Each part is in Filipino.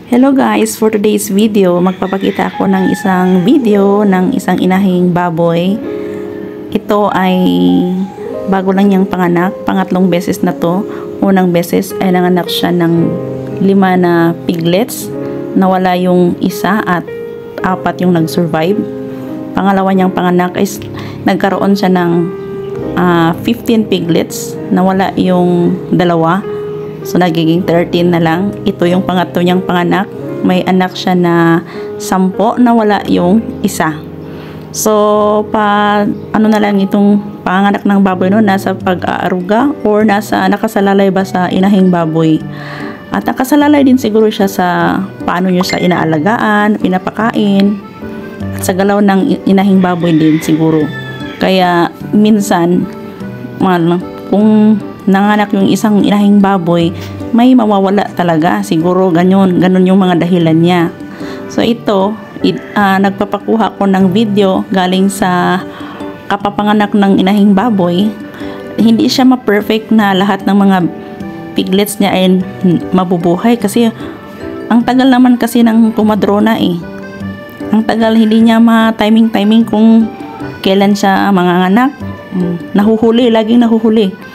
Hello guys, for today's video, magpapakita ako ng isang video ng isang inahing baboy. Ito ay bago lang niyang panganak, pangatlong beses na to. Unang beses ay nanganak siya ng 5 na piglets. Nawala yung isa at 4 yung nag-survive. Pangalawa niyang panganak is nagkaroon siya ng 15 piglets. Nawala yung 2. So, nagiging 13 na lang. Ito yung pangatlo niyang panganak. May anak siya na 10 na wala yung isa. So, ano na lang itong panganak ng baboy no, nasa pag-aaruga or nakasalalay ba sa inahing baboy. At nakasalalay din siguro siya sa paano niyo siya inaalagaan, pinapakain, at sa galaw ng inahing baboy din siguro. Kaya, minsan, kung nanganak yung isang inahing baboy, may mawawala talaga. Siguro ganun yung mga dahilan niya. So ito, nagpapakuha ko ng video galing sa kapapanganak ng inahing baboy. Hindi siya ma-perfect na lahat ng mga piglets niya ay mabubuhay kasi ang tagal naman kasi ng kumadrona eh. Ang tagal, hindi niya ma-timing kung kailan siya manganganak. Nahuhuli, laging nahuhuli.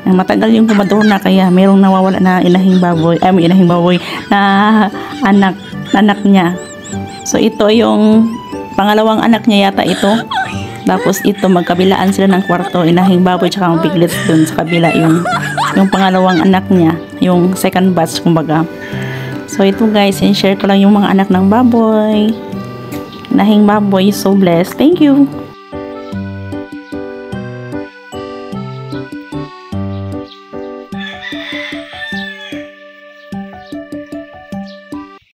Matagal yung kumadrona kaya mayroong nawawala na inahing baboy na anak niya. So ito yung pangalawang anak niya yata ito. Tapos ito magkabilaan sila ng kwarto, inahing baboy tsaka ang piglets dun sa kabila yung pangalawang anak niya, yung second batch kumbaga. So ito guys, share ko lang yung mga anak ng baboy. Inahing baboy, so blessed. Thank you.